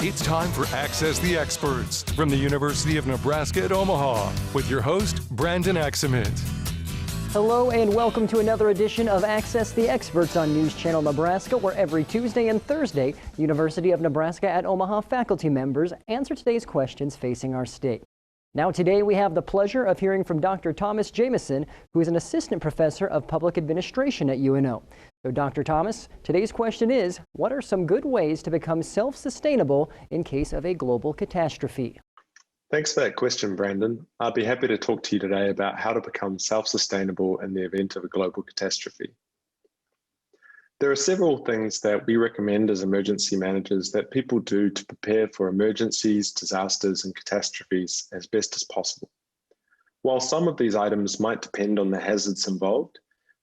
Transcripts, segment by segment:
It's time for Access the Experts from the University of Nebraska at Omaha with your host, Brandon Axamit. Hello and welcome to another edition of Access the Experts on News Channel Nebraska, where every Tuesday and Thursday, University of Nebraska at Omaha faculty members answer today's questions facing our state. Now today we have the pleasure of hearing from Dr. Thomas Jamieson, who is an assistant professor of public administration at UNO. So Dr. Thomas, today's question is, what are some good ways to become self-sustainable in case of a global catastrophe? Thanks for that question, Brandon. I'd be happy to talk to you today about how to become self-sustainable in the event of a global catastrophe. There are several things that we recommend as emergency managers that people do to prepare for emergencies, disasters, and catastrophes as best as possible. While some of these items might depend on the hazards involved,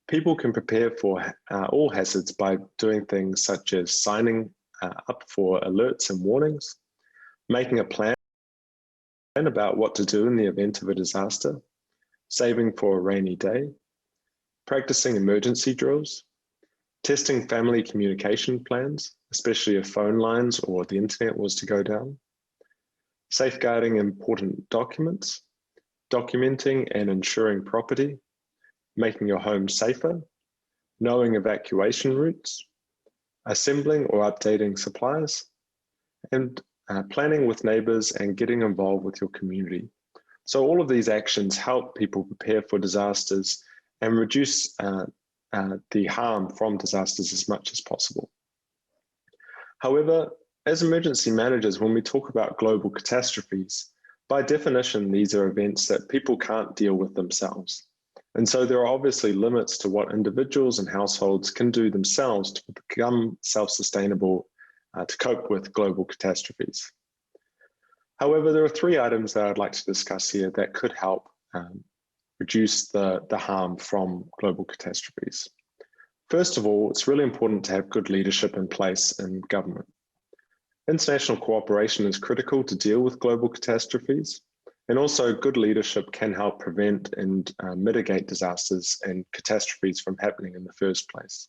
people can prepare for all hazards by doing things such as signing up for alerts and warnings, making a plan about what to do in the event of a disaster, saving for a rainy day, practicing emergency drills, testing family communication plans, especially if phone lines or the internet was to go down, safeguarding important documents, documenting and insuring property, making your home safer, knowing evacuation routes, assembling or updating supplies, and planning with neighbors and getting involved with your community. So all of these actions help people prepare for disasters and reduce the harm from disasters as much as possible. However, as emergency managers, when we talk about global catastrophes, by definition, these are events that people can't deal with themselves. And so there are obviously limits to what individuals and households can do themselves to become self-sustainable to cope with global catastrophes. However, there are three items that I'd like to discuss here that could help reduce the harm from global catastrophes. First of all, it's really important to have good leadership in place in government. International cooperation is critical to deal with global catastrophes, and also good leadership can help prevent and mitigate disasters and catastrophes from happening in the first place.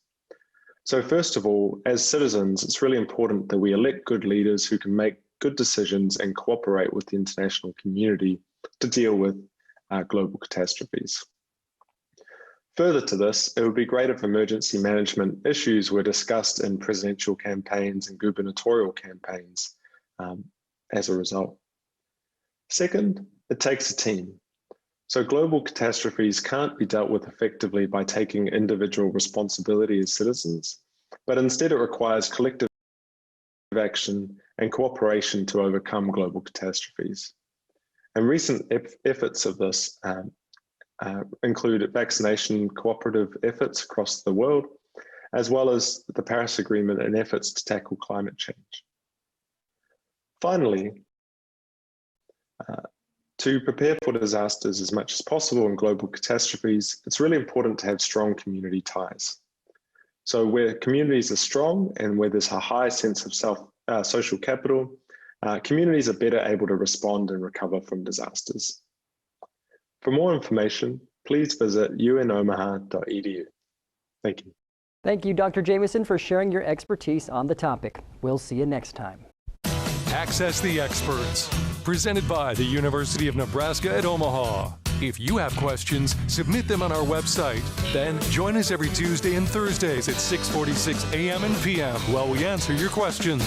So first of all, as citizens, it's really important that we elect good leaders who can make good decisions and cooperate with the international community to deal with global catastrophes. Further to this, it would be great if emergency management issues were discussed in presidential campaigns and gubernatorial campaigns as a result. Second, it takes a team. So global catastrophes can't be dealt with effectively by taking individual responsibility as citizens, but instead it requires collective action and cooperation to overcome global catastrophes. And recent efforts of this include vaccination cooperative efforts across the world, as well as the Paris Agreement and efforts to tackle climate change. Finally, to prepare for disasters as much as possible in global catastrophes, it's really important to have strong community ties. So where communities are strong and where there's a high sense of social capital, communities are better able to respond and recover from disasters. For more information, please visit unomaha.edu. Thank you. Thank you, Dr. Jamieson, for sharing your expertise on the topic. We'll see you next time. Access the Experts, presented by the University of Nebraska at Omaha. If you have questions, submit them on our website. Then join us every Tuesday and Thursdays at 6:46 a.m. and p.m. while we answer your questions.